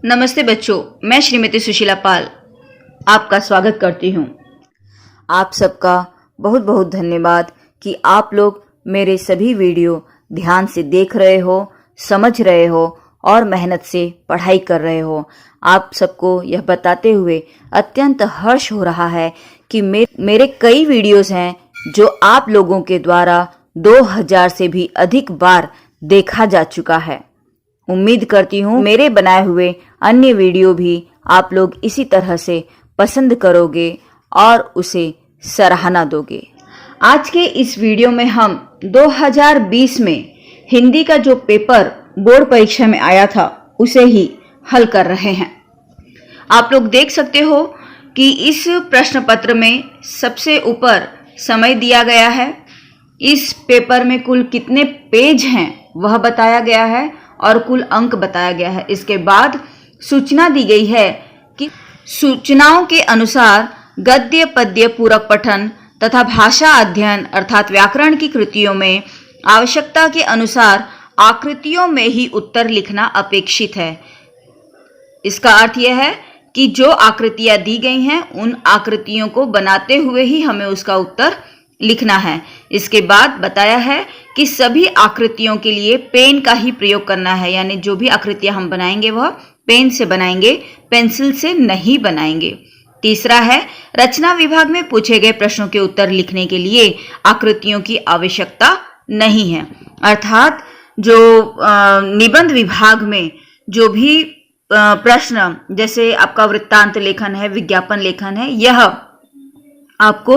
नमस्ते बच्चों, मैं श्रीमती सुशीला पाल आपका स्वागत करती हूँ। आप सबका बहुत बहुत धन्यवाद कि आप लोग मेरे सभी वीडियो ध्यान से देख रहे हो, समझ रहे हो और मेहनत से पढ़ाई कर रहे हो। आप सबको यह बताते हुए अत्यंत हर्ष हो रहा है कि मेरे कई वीडियोस हैं जो आप लोगों के द्वारा 2000 से भी अधिक बार देखा जा चुका है। उम्मीद करती हूँ मेरे बनाए हुए अन्य वीडियो भी आप लोग इसी तरह से पसंद करोगे और उसे सराहना दोगे। आज के इस वीडियो में हम 2020 में हिंदी का जो पेपर बोर्ड परीक्षा में आया था उसे ही हल कर रहे हैं। आप लोग देख सकते हो कि इस प्रश्न पत्र में सबसे ऊपर समय दिया गया है। इस पेपर में कुल कितने पेज हैं वह बताया गया है और कुल अंक बताया गया है। इसके बाद सूचना दी गई है कि सूचनाओं के अनुसार गद्य पद्य पूरक पठन तथा भाषा अध्ययन अर्थात व्याकरण की कृतियों में आवश्यकता के अनुसार आकृतियों में ही उत्तर लिखना अपेक्षित है। इसका अर्थ यह है कि जो आकृतियां दी गई हैं उन आकृतियों को बनाते हुए ही हमें उसका उत्तर लिखना है। इसके बाद बताया है कि सभी आकृतियों के लिए पेन का ही प्रयोग करना है, यानी जो भी आकृतियां हम बनाएंगे वह पेन से बनाएंगे, पेंसिल से नहीं बनाएंगे। तीसरा है रचना विभाग में पूछे गए प्रश्नों के उत्तर लिखने के लिए आकृतियों की आवश्यकता नहीं है। अर्थात जो निबंध विभाग में जो भी प्रश्न जैसे आपका वृत्तांत लेखन है, विज्ञापन लेखन है, यह आपको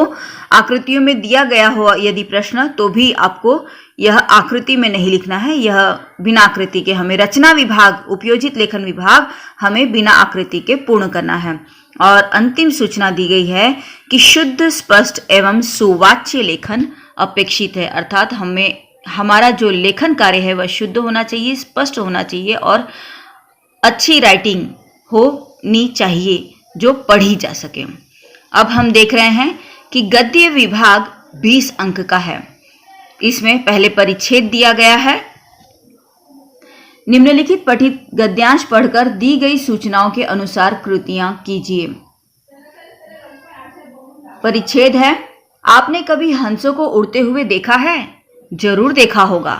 आकृतियों में दिया गया हो यदि प्रश्न तो भी आपको यह आकृति में नहीं लिखना है। यह बिना आकृति के हमें रचना विभाग, उपयोजित लेखन विभाग हमें बिना आकृति के पूर्ण करना है। और अंतिम सूचना दी गई है कि शुद्ध, स्पष्ट एवं सुवाच्य लेखन अपेक्षित है। अर्थात हमारा जो लेखन कार्य है वह शुद्ध होना चाहिए, स्पष्ट होना चाहिए और अच्छी राइटिंग होनी चाहिए जो पढ़ी जा सके। अब हम देख रहे हैं कि गद्य विभाग 20 अंक का है। इसमें पहले परिच्छेद दिया गया है। निम्नलिखित पठित गद्यांश पढ़कर दी गई सूचनाओं के अनुसार कृतियां कीजिए। परिच्छेद है, आपने कभी हंसों को उड़ते हुए देखा है? जरूर देखा होगा।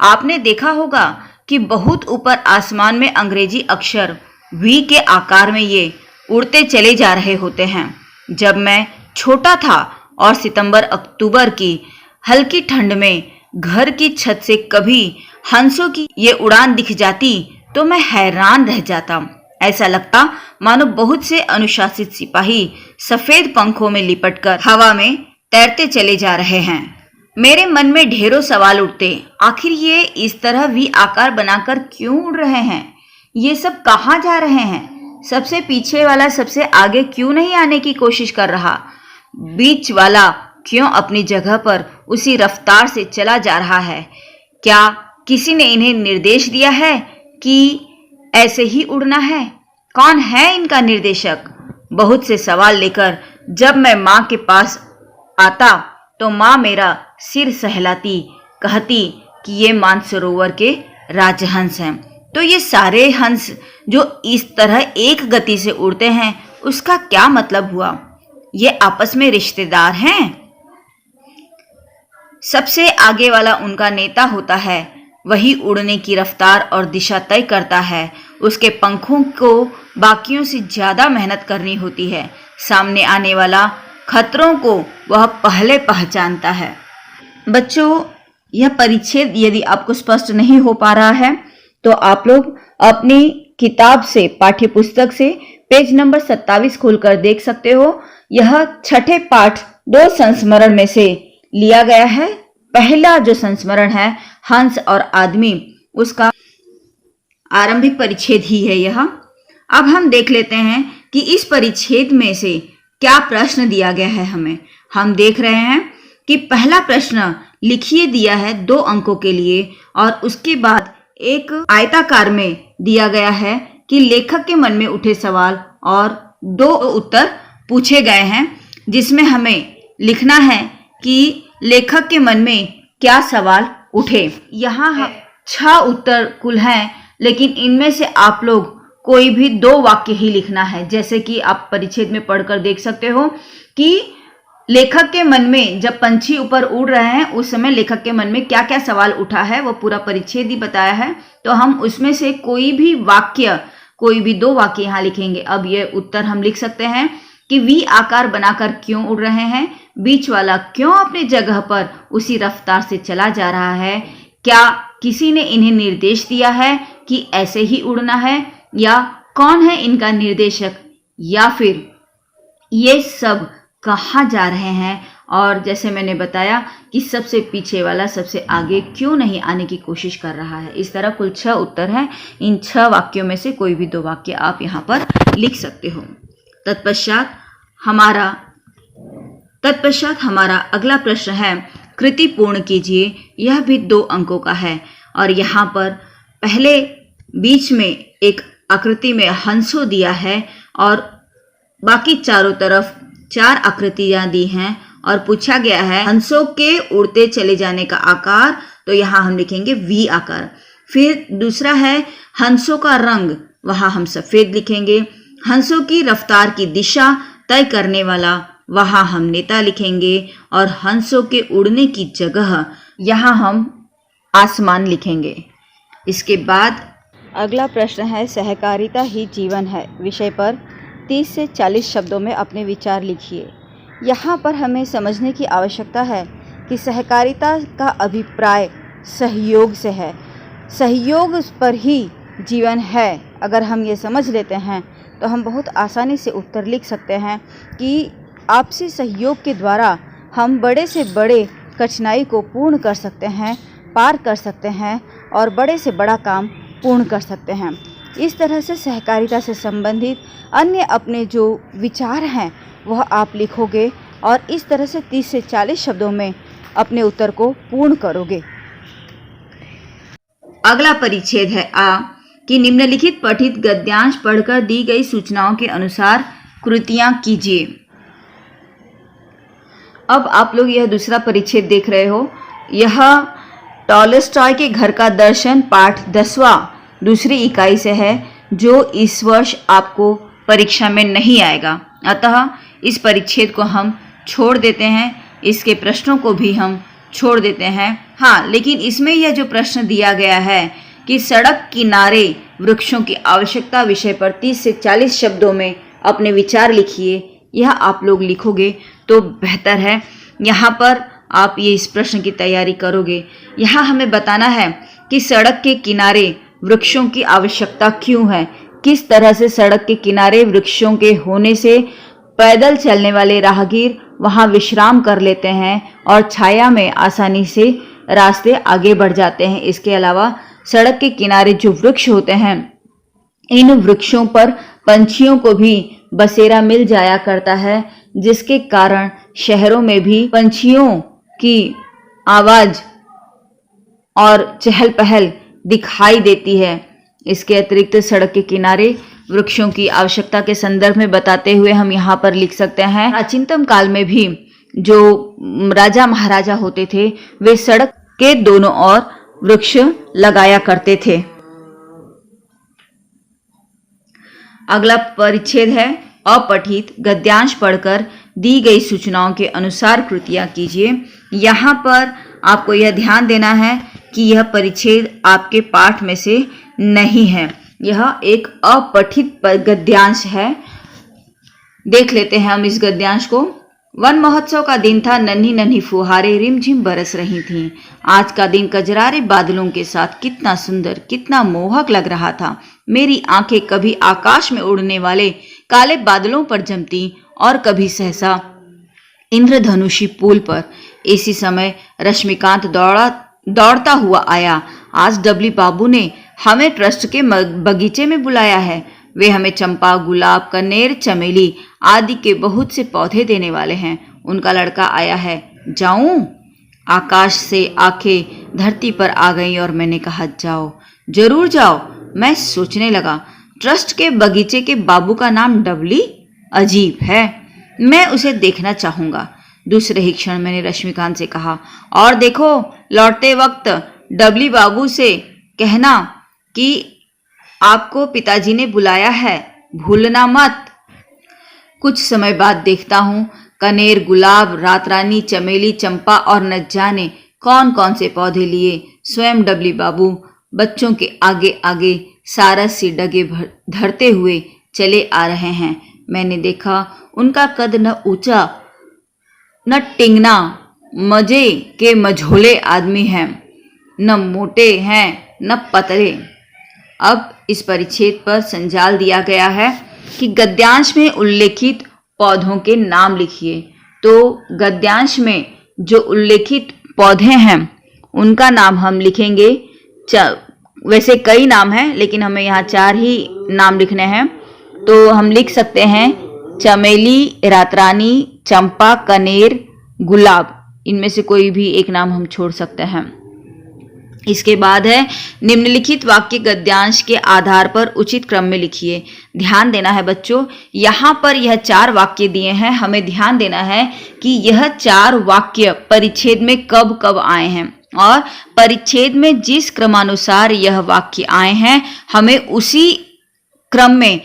आपने देखा होगा कि बहुत ऊपर आसमान में अंग्रेजी अक्षर वी के आकार में ये उड़ते चले जा रहे होते हैं। जब मैं छोटा था और सितंबर अक्टूबर की हल्की ठंड में घर की छत से कभी हंसों की ये उड़ान दिख जाती तो मैं हैरान रह जाता। ऐसा लगता मानो बहुत से अनुशासित सिपाही सफेद पंखों में लिपटकर हवा में तैरते चले जा रहे हैं। मेरे मन में ढेरों सवाल उठते, आखिर ये इस तरह वी आकार बनाकर क्यों उड़ रहे हैं? ये सब कहाँ जा रहे हैं? सबसे पीछे वाला सबसे आगे क्यों नहीं आने की कोशिश कर रहा? बीच वाला क्यों अपनी जगह पर उसी रफ्तार से चला जा रहा है? क्या किसी ने इन्हें निर्देश दिया है कि ऐसे ही उड़ना है? कौन है इनका निर्देशक? बहुत से सवाल लेकर जब मैं माँ के पास आता तो माँ मेरा सिर सहलाती, कहती कि ये मानसरोवर के राजहंस हैं। तो ये सारे हंस जो इस तरह एक गति से उड़ते हैं उसका क्या मतलब हुआ? ये आपस में रिश्तेदार हैं? सबसे आगे वाला उनका नेता होता है, वही उड़ने की रफ्तार और दिशा तय करता है। उसके पंखों को बाकियों से ज्यादा मेहनत करनी होती है। सामने आने वाला खतरों को वह पहले पहचानता है। बच्चों, यह परिच्छेद यदि आपको स्पष्ट नहीं हो पा रहा है तो आप लोग अपनी किताब से, पाठ्य पुस्तक से पेज नंबर 27 खोलकर देख सकते हो। यह छठे पाठ 2 संस्मरण में से लिया गया है। पहला जो संस्मरण है हंस और आदमी, उसका आरंभिक परिच्छेद ही है यह। अब हम देख लेते हैं कि इस परिच्छेद में से क्या प्रश्न दिया गया है हमें। हम देख रहे हैं कि पहला प्रश्न लिखिए दिया है 2 अंकों के लिए और उसके बाद एक आयताकार में दिया गया है कि लेखक के मन में उठे सवाल और 2 उत्तर पूछे गए हैं, जिसमें हमें लिखना है कि लेखक के मन में क्या सवाल उठे। यहाँ 6 उत्तर कुल हैं, लेकिन इनमें से आप लोग कोई भी 2 वाक्य ही लिखना है। जैसे कि आप परिच्छेद में पढ़कर देख सकते हो कि लेखक के मन में जब पंछी ऊपर उड़ रहे हैं उस समय लेखक के मन में क्या क्या सवाल उठा है, वो पूरा परिच्छेद ही बताया है। तो हम उसमें से कोई भी 2 वाक्य यहाँ लिखेंगे। अब ये उत्तर हम लिख सकते हैं कि वी आकार बनाकर क्यों उड़ रहे हैं, बीच वाला क्यों अपनी जगह पर उसी रफ्तार से चला जा रहा है, क्या किसी ने इन्हें निर्देश दिया है कि ऐसे ही उड़ना है, या कौन है इनका निर्देशक, या फिर ये सब कहाँ जा रहे हैं, और जैसे मैंने बताया कि सबसे पीछे वाला सबसे आगे क्यों नहीं आने की कोशिश कर रहा है। इस तरह कुल 6 उत्तर हैं। इन 6 वाक्यों में से कोई भी 2 वाक्य आप यहाँ पर लिख सकते हो। तत्पश्चात हमारा अगला प्रश्न है, कृति पूर्ण कीजिए। यह भी 2 अंकों का है और यहाँ पर पहले बीच में एक आकृति में हंसो दिया है और बाकी चारों तरफ 4 आकृतियां दी हैं और पूछा गया है हंसों के उड़ते चले जाने का आकार, तो यहाँ हम लिखेंगे वी आकार। फिर दूसरा है हंसों का रंग, वहाँ हम सफेद लिखेंगे। हंसों की रफ्तार की दिशा तय करने वाला, वहाँ हम नेता लिखेंगे। और हंसों के उड़ने की जगह, यहाँ हम आसमान लिखेंगे। इसके बाद अगला प्रश्न है, सहकारिता ही जीवन है विषय पर 30 से 40 शब्दों में अपने विचार लिखिए। यहाँ पर हमें समझने की आवश्यकता है कि सहकारिता का अभिप्राय सहयोग से है। सहयोग पर ही जीवन है। अगर हम ये समझ लेते हैं तो हम बहुत आसानी से उत्तर लिख सकते हैं कि आपसी सहयोग के द्वारा हम बड़े से बड़े कठिनाई को पूर्ण कर सकते हैं, पार कर सकते हैं और बड़े से बड़ा काम पूर्ण कर सकते हैं। इस तरह से सहकारिता से संबंधित अन्य अपने जो विचार हैं वह आप लिखोगे और इस तरह से 30 से 40 शब्दों में अपने उत्तर को पूर्ण करोगे। अगला परिच्छेद है कि निम्नलिखित पठित गद्यांश पढ़कर दी गई सूचनाओं के अनुसार कृतियां कीजिए। अब आप लोग यह दूसरा परिच्छेद देख रहे हो। यह टॉलस्टॉय के घर का दर्शन पाठ 10वां दूसरी इकाई से है, जो इस वर्ष आपको परीक्षा में नहीं आएगा। अतः इस परिच्छेद को हम छोड़ देते हैं, इसके प्रश्नों को भी हम छोड़ देते हैं। हाँ, लेकिन इसमें यह जो प्रश्न दिया गया है कि सड़क किनारे वृक्षों की आवश्यकता विषय पर 30 से 40 शब्दों में अपने विचार लिखिए, यह आप लोग लिखोगे तो बेहतर है। यहाँ पर आप ये इस प्रश्न की तैयारी करोगे। यहाँ हमें बताना है कि सड़क के किनारे वृक्षों की आवश्यकता क्यों है, किस तरह से सड़क के किनारे वृक्षों के होने से पैदल चलने वाले राहगीर वहां विश्राम कर लेते हैं और छाया में आसानी से रास्ते आगे बढ़ जाते हैं। इसके अलावा सड़क के किनारे जो वृक्ष होते हैं, इन वृक्षों पर पंछियों को भी बसेरा मिल जाया करता है, जिसके कारण शहरों में भी पंछियों की आवाज और चहल पहल दिखाई देती है। इसके अतिरिक्त सड़क के किनारे वृक्षों की आवश्यकता के संदर्भ में बताते हुए हम यहाँ पर लिख सकते हैं, प्राचीनतम काल में भी जो राजा महाराजा होते थे वे सड़क के दोनों ओर वृक्ष लगाया करते थे। अगला परिच्छेद है अपठित गद्यांश पढ़कर दी गई सूचनाओं के अनुसार कृतियां कीजिए। यहाँ पर आपको यह ध्यान देना है कि यह परिच्छेद आपके पाठ में से नहीं है, यह एक अपठित गद्यांश है। देख लेते हैं हम इस गद्यांश को। वन महोत्सव का दिन था, नन्ही नन्ही फुहारें रिमझिम बरस रही थीं। आज का दिन कजरारे बादलों के साथ कितना सुंदर, कितना मोहक लग रहा था। मेरी आंखें कभी आकाश में उड़ने वाले काले बादलों पर जमती और कभी सहसा इंद्रधनुषी पुल पर। इसी समय रश्मिकांत दौड़ता हुआ आया। आज डबली बाबू ने हमें ट्रस्ट के बगीचे में बुलाया है। वे हमें चंपा, गुलाब, कनेर, चमेली आदि के बहुत से पौधे देने वाले हैं। उनका लड़का आया है, जाऊं? आकाश से आंखें धरती पर आ गईं और मैंने कहा, जाओ, जरूर जाओ। मैं सोचने लगा, ट्रस्ट के बगीचे के बाबू का नाम डबली? अजीब है, मैं उसे देखना चाहूंगा। दूसरे ही क्षण मैंने रश्मिकांत से कहा, और देखो, लौटते वक्त डबली बाबू से कहना कि आपको पिताजी ने बुलाया है, भूलना मत। कुछ समय बाद देखता हूँ कनेर, गुलाब, रातरानी, चमेली, चंपा और न जाने कौन कौन से पौधे लिए स्वयं डबली बाबू बच्चों के आगे आगे सारस सी डगे धरते हुए चले आ रहे हैं। मैंने देखा उनका कद न ऊंचा न टिंगना, मजे के मझोले आदमी हैं, न मोटे हैं न पतले। अब इस परिच्छेद पर संजाल दिया गया है कि गद्यांश में उल्लेखित पौधों के नाम लिखिए। तो गद्यांश में जो उल्लेखित पौधे हैं उनका नाम हम लिखेंगे। वैसे कई नाम हैं लेकिन हमें यहाँ 4 ही नाम लिखने हैं। तो हम लिख सकते हैं चमेली, रातरानी, चंपा, कनेर, गुलाब। इनमें से कोई भी एक नाम हम छोड़ सकते हैं। इसके बाद है निम्नलिखित वाक्य गद्यांश के आधार पर उचित क्रम में लिखिए। ध्यान देना है बच्चों, यहाँ पर यह 4 वाक्य दिए हैं। हमें ध्यान देना है कि यह 4 वाक्य परिच्छेद में कब कब आए हैं और परिच्छेद में जिस क्रमानुसार यह वाक्य आए हैं हमें उसी क्रम में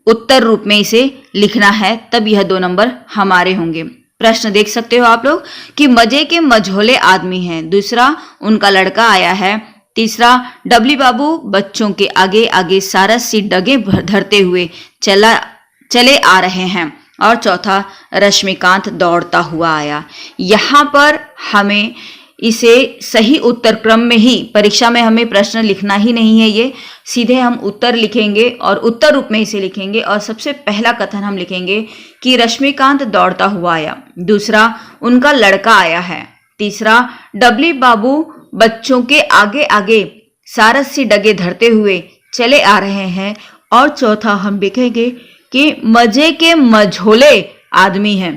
उत्तर रूप में इसे लिखना है, तब यह 2 नंबर हमारे होंगे। प्रश्न देख सकते हो आप लोग कि मजे के मझोले आदमी हैं। दूसरा, उनका लड़का आया है। तीसरा, डबली बाबू बच्चों के आगे आगे सारस सी डगे धरते हुए चले आ रहे हैं। और चौथा, रश्मिकांत दौड़ता हुआ आया। यहाँ पर हमें इसे सही उत्तर क्रम में ही, परीक्षा में हमें प्रश्न लिखना ही नहीं है, ये सीधे हम उत्तर लिखेंगे और उत्तर रूप में इसे लिखेंगे। और सबसे पहला कथन हम लिखेंगे कि रश्मिकांत दौड़ता हुआ आया। दूसरा, उनका लड़का आया है। तीसरा, डबली बाबू बच्चों के आगे आगे सारस सी डगे धरते हुए चले आ रहे हैं। और चौथा हम लिखेंगे कि मजे के मझोले आदमी हैं।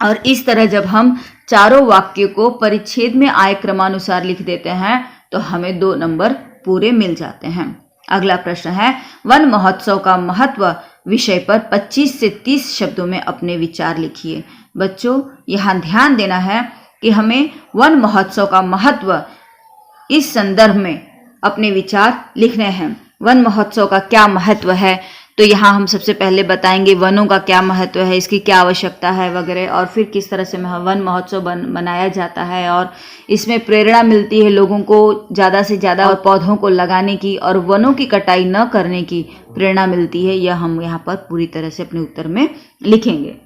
और इस तरह जब हम चारों वाक्य को परिच्छेद में आए क्रमानुसार लिख देते हैं तो हमें 2 नंबर पूरे मिल जाते हैं। अगला प्रश्न है, वन महोत्सव का महत्व विषय पर 25 से 30 शब्दों में अपने विचार लिखिए। बच्चों, यहाँ ध्यान देना है कि हमें वन महोत्सव का महत्व इस संदर्भ में अपने विचार लिखने हैं। वन महोत्सव का क्या महत्व है, तो यहाँ हम सबसे पहले बताएंगे वनों का क्या महत्व है, इसकी क्या आवश्यकता है वगैरह, और फिर किस तरह से वन महोत्सव मनाया जाता है और इसमें प्रेरणा मिलती है लोगों को ज़्यादा से ज़्यादा पौधों को लगाने की और वनों की कटाई न करने की प्रेरणा मिलती है। यह हम यहाँ पर पूरी तरह से अपने उत्तर में लिखेंगे।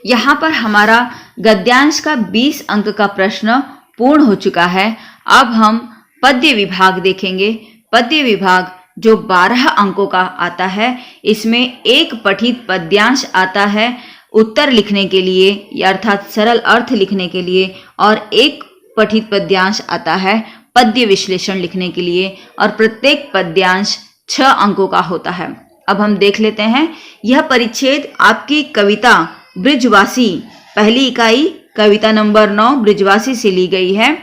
यहाँ पर हमारा गद्यांश का 20 अंक का प्रश्न पूर्ण हो चुका है। अब हम पद्य विभाग देखेंगे। पद्य विभाग जो 12 अंकों का आता है, इसमें एक पठित पद्यांश आता है उत्तर लिखने के लिए या अर्थात सरल अर्थ लिखने के लिए, और एक पठित पद्यांश आता है पद्य विश्लेषण लिखने के लिए, और प्रत्येक पद्यांश 6 अंकों का होता है। अब हम देख लेते हैं। यह परिच्छेद आपकी कविता ब्रिजवासी, पहली इकाई कविता नंबर 9 ब्रिजवासी से ली गई है।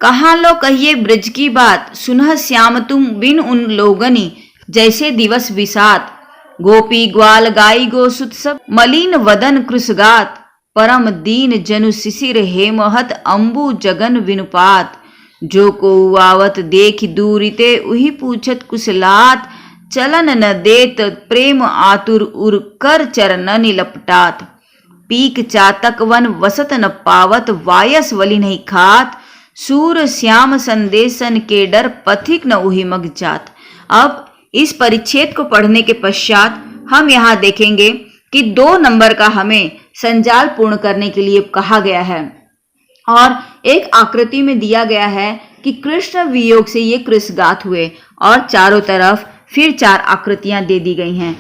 कहाँ लो कहिए ब्रिज की बात, सुनह श्याम तुम बिन उन लोगनी, जैसे दिवस बिसात, गोपी ग्वाल गाई गो सुत सब, मलिन वदन कृसगात, परम दीन जनु शिशिर हेमहत, अम्बु जगन विनुपात, जो को आवत देख दूरिते, उही पूछत कुशलात, चलन न देत प्रेम आतुर उर कर चरणनि लपटात, पीक चातक वन वसत न पावत, वायस वली नहीं खात, सूर श्याम संदेशन के डर पथिक न उही मग जात। अब इस परिच्छेद को पढ़ने के पश्चात हम यहाँ देखेंगे कि 2 नंबर का हमें संजाल पूर्ण करने के लिए कहा गया है, और एक आकृति में दिया गया है कि कृष्ण वियोग से ये कृशगात हुए, और चारों तरफ फिर 4 आकृतियां दे दी गई हैं।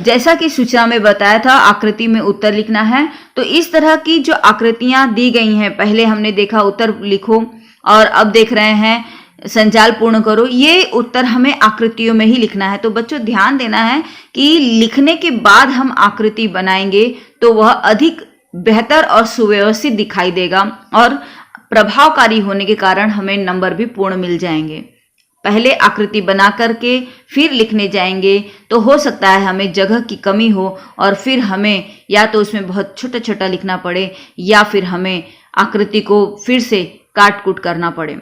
जैसा कि सूचना में बताया था आकृति में उत्तर लिखना है, तो इस तरह की जो आकृतियां दी गई हैं, पहले हमने देखा उत्तर लिखो और अब देख रहे हैं संजाल पूर्ण करो, ये उत्तर हमें आकृतियों में ही लिखना है। तो बच्चों ध्यान देना है कि लिखने के बाद हम आकृति बनाएंगे तो वह अधिक बेहतर और सुव्यवस्थित दिखाई देगा और प्रभावकारी होने के कारण हमें नंबर भी पूर्ण मिल जाएंगे। पहले आकृति बना करके फिर लिखने जाएंगे तो हो सकता है हमें जगह की कमी हो और फिर हमें या तो उसमें बहुत छोटा छोटा लिखना पड़े या फिर हमें आकृति को फिर से काट कूट करना पड़े।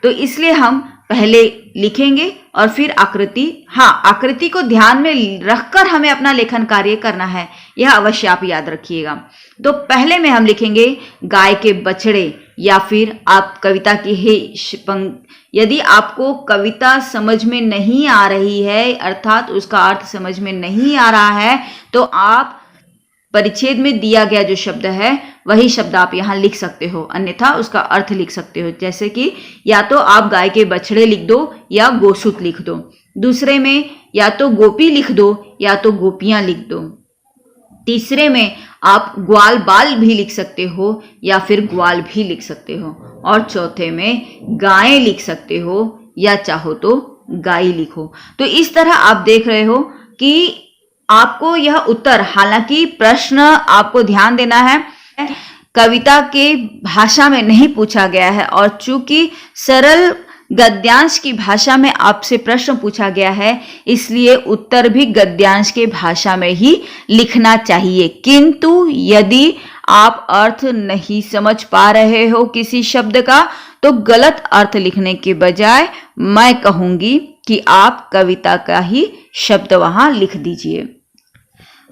तो इसलिए हम पहले लिखेंगे और फिर आकृति, हाँ, आकृति को ध्यान में रखकर हमें अपना लेखन कार्य करना है, यह अवश्य आप याद रखिएगा। तो पहले में हम लिखेंगे गाय के बछड़े, या फिर आप कविता की ही यदि आपको कविता समझ में नहीं आ रही है, अर्थात उसका अर्थ समझ में नहीं आ रहा है, तो आप परिच्छेद में दिया गया जो शब्द है वही शब्द आप यहाँ लिख सकते हो, अन्यथा उसका अर्थ लिख सकते हो। जैसे कि या तो आप गाय के बछड़े लिख दो या गोसूत लिख दो। दूसरे में या तो गोपी लिख दो या तो गोपियां लिख दो। तीसरे में आप ग्वाल बाल भी लिख सकते हो या फिर ग्वाल भी लिख सकते हो। और चौथे में गायें लिख सकते हो या चाहो तो गाय लिखो। तो इस तरह आप देख रहे हो कि आपको यह उत्तर, हालांकि प्रश्न आपको ध्यान देना है, कविता के भाषा में नहीं पूछा गया है, और चूंकि सरल गद्यांश की भाषा में आपसे प्रश्न पूछा गया है, इसलिए उत्तर भी गद्यांश के भाषा में ही लिखना चाहिए। किंतु यदि आप अर्थ नहीं समझ पा रहे हो किसी शब्द का, तो गलत अर्थ लिखने के बजाय मैं कहूंगी कि आप कविता का ही शब्द वहां लिख दीजिए।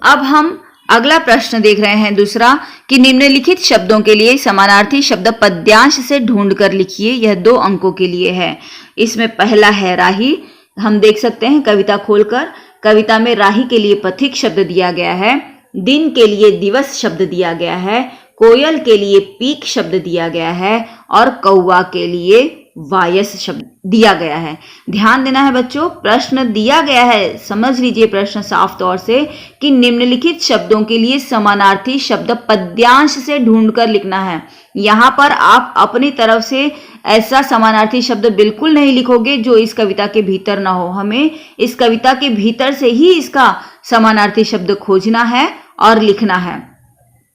अब हम अगला प्रश्न देख रहे हैं, दूसरा, कि निम्नलिखित शब्दों के लिए समानार्थी शब्द पद्यांश से ढूंढकर लिखिए। यह 2 अंकों के लिए है। इसमें पहला है राही। हम देख सकते हैं कविता खोलकर, कविता में राही के लिए पथिक शब्द दिया गया है, दिन के लिए दिवस शब्द दिया गया है, कोयल के लिए पीक शब्द दिया गया है और कौवा के लिए वायस शब्द दिया गया है। ध्यान देना है बच्चों, प्रश्न दिया गया है, समझ लीजिए प्रश्न साफ तौर से, कि निम्नलिखित शब्दों के लिए समानार्थी शब्द पद्यांश से ढूंढकर लिखना है। यहाँ पर आप अपनी तरफ से ऐसा समानार्थी शब्द बिल्कुल नहीं लिखोगे जो इस कविता के भीतर ना हो। हमें इस कविता के भीतर से ही इसका समानार्थी शब्द खोजना है और लिखना है,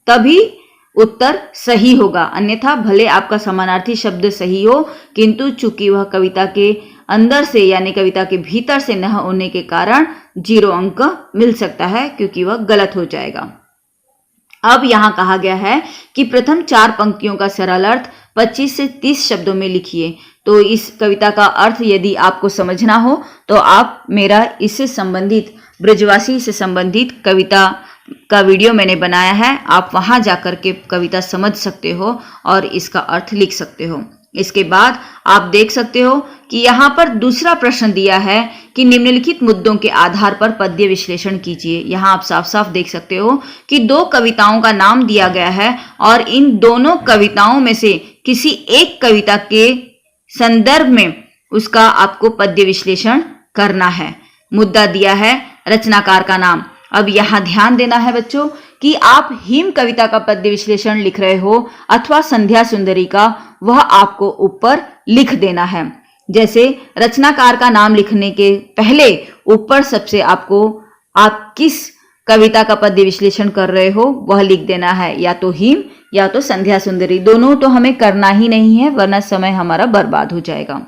तभी उत्तर सही होगा। अन्यथा भले आपका समानार्थी शब्द सही हो, किंतु चूंकि वह कविता के अंदर से यानी कविता के भीतर से न होने के कारण 0 अंक मिल सकता है, क्योंकि वह गलत हो जाएगा। अब यहाँ कहा गया है कि प्रथम 4 पंक्तियों का सरल अर्थ 25 से 30 शब्दों में लिखिए। तो इस कविता का अर्थ यदि आपको समझना हो तो आप मेरा इससे संबंधित, ब्रजवासी से संबंधित कविता का वीडियो मैंने बनाया है, आप वहां जाकर के कविता समझ सकते हो और इसका अर्थ लिख सकते हो। इसके बाद आप देख सकते हो कि यहाँ पर दूसरा प्रश्न दिया है कि निम्नलिखित मुद्दों के आधार पर पद्य विश्लेषण कीजिए। यहाँ आप साफ साफ देख सकते हो कि 2 कविताओं का नाम दिया गया है और इन दोनों कविताओं में से किसी एक कविता के संदर्भ में उसका आपको पद्य विश्लेषण करना है। मुद्दा दिया है रचनाकार का नाम। अब यहाँ ध्यान देना है बच्चों कि आप हिम कविता का पद्य विश्लेषण लिख रहे हो अथवा संध्या सुंदरी का, वह आपको ऊपर लिख देना है। जैसे रचनाकार का नाम लिखने के पहले ऊपर सबसे आपको आप किस कविता का पद्य विश्लेषण कर रहे हो वह लिख देना है, या तो हिम या तो संध्या सुंदरी। दोनों तो हमें करना ही नहीं है, वरना समय हमारा बर्बाद हो जाएगा।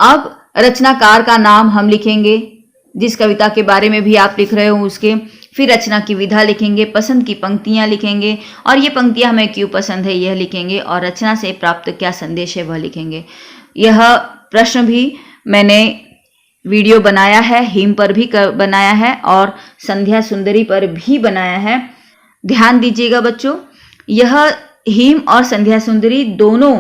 अब रचनाकार का नाम हम लिखेंगे, जिस कविता के बारे में भी आप लिख रहे हो उसके, फिर रचना की विधा लिखेंगे, पसंद की पंक्तियां लिखेंगे और ये पंक्तियां हमें क्यों पसंद है यह लिखेंगे, और रचना से प्राप्त क्या संदेश है वह लिखेंगे। यह प्रश्न भी मैंने वीडियो बनाया है, हिम पर भी बनाया है और संध्या सुंदरी पर भी बनाया है। ध्यान दीजिएगा बच्चों, यह हिम और संध्या सुंदरी दोनों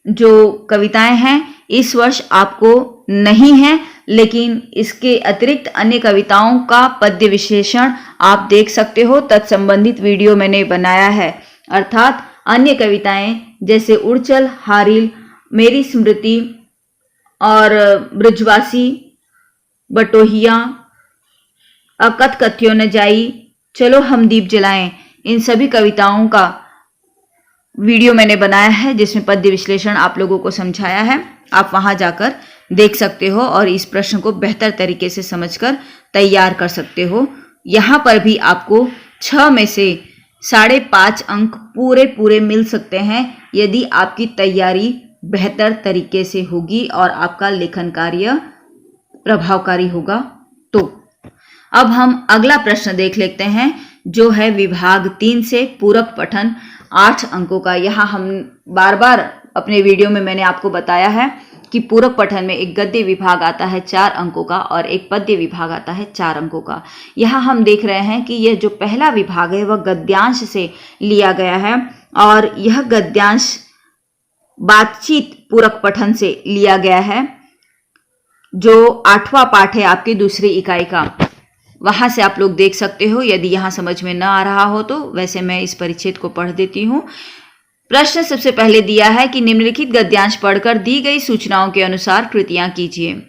जो कविताएं हैं इस वर्ष आपको नहीं है, लेकिन इसके अतिरिक्त अन्य कविताओं का पद्य विश्लेषण आप देख सकते हो। तत्संबंधित वीडियो मैंने बनाया है, अर्थात अन्य कविताएं जैसे उड़चल, हारिल, मेरी स्मृति और ब्रजवासी, बटोहिया, अकथ कथ्यो न जाई, चलो हम दीप जलाएं, इन सभी कविताओं का वीडियो मैंने बनाया है जिसमें पद्य विश्लेषण आप लोगों को समझाया है। आप वहां जाकर देख सकते हो और इस प्रश्न को बेहतर तरीके से समझकर तैयार कर सकते हो। यहाँ पर भी आपको 6 में से 5.5 अंक पूरे मिल सकते हैं यदि आपकी तैयारी बेहतर तरीके से होगी और आपका लेखन कार्य प्रभावकारी होगा। तो अब हम अगला प्रश्न देख लेते हैं जो है विभाग 3 से पूरक पठन 8 अंकों का। यहाँ हम बार बार अपने वीडियो में मैंने आपको बताया है कि पूरक पठन में एक गद्य विभाग आता है 4 अंकों का और एक पद्य विभाग आता है 4 अंकों का। यहाँ हम देख रहे हैं कि यह जो पहला विभाग है वह गद्यांश से लिया गया है और यह गद्यांश बातचीत पूरक पठन से लिया गया है, जो 8वां पाठ है आपकी दूसरी इकाई का। वहां से आप लोग देख सकते हो। यदि यहाँ समझ में न आ रहा हो तो वैसे मैं इस परिच्छेद को पढ़ देती हूँ। प्रश्न सबसे पहले दिया है कि निम्नलिखित गद्यांश पढ़कर दी गई सूचनाओं के अनुसार कृतियां कीजिए।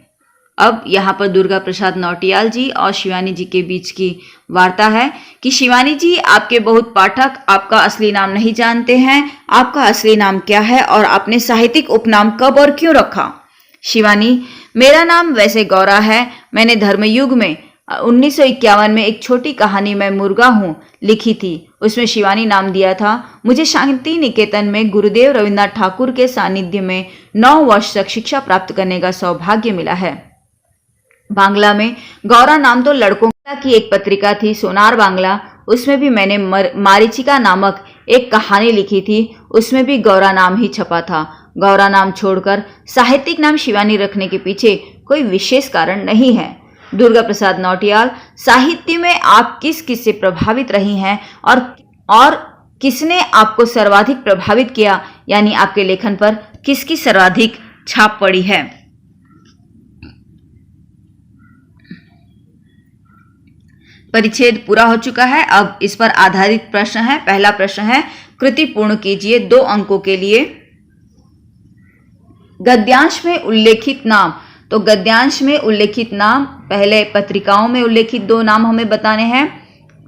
अब यहाँ पर दुर्गा प्रसाद नौटियाल जी और शिवानी जी के बीच की वार्ता है कि शिवानी जी, आपके बहुत पाठक आपका असली नाम नहीं जानते हैं। आपका असली नाम क्या है और आपने साहित्यिक उपनाम कब और क्यों रखा? शिवानी: मेरा नाम वैसे गौरा है। मैंने धर्मयुग में 1951 में एक छोटी कहानी मैं मुर्गा हूँ लिखी थी, उसमें शिवानी नाम दिया था। मुझे शांति निकेतन में गुरुदेव रविन्द्रनाथ ठाकुर के सानिध्य में 9 वर्ष तक शिक्षा प्राप्त करने का सौभाग्य मिला है। बांग्ला में गौरा नाम तो लड़कों की एक पत्रिका थी, सोनार बांग्ला, उसमें भी मैंने मारीचिका नामक एक कहानी लिखी थी, उसमें भी गौरा नाम ही छपा था। गौरा नाम छोड़कर साहित्यिक नाम शिवानी रखने के पीछे कोई विशेष कारण नहीं है। दुर्गा प्रसाद नौटियाल: साहित्य में आप किस किस से प्रभावित रही हैं और किसने आपको सर्वाधिक प्रभावित किया, यानी आपके लेखन पर किसकी सर्वाधिक छाप पड़ी है? परिच्छेद पूरा हो चुका है। अब इस पर आधारित प्रश्न है। पहला प्रश्न है, कृति पूर्ण कीजिए 2 अंकों के लिए। गद्यांश में उल्लेखित नाम, तो गद्यांश में उल्लेखित नाम, पहले पत्रिकाओं में उल्लेखित 2 नाम हमें बताने हैं।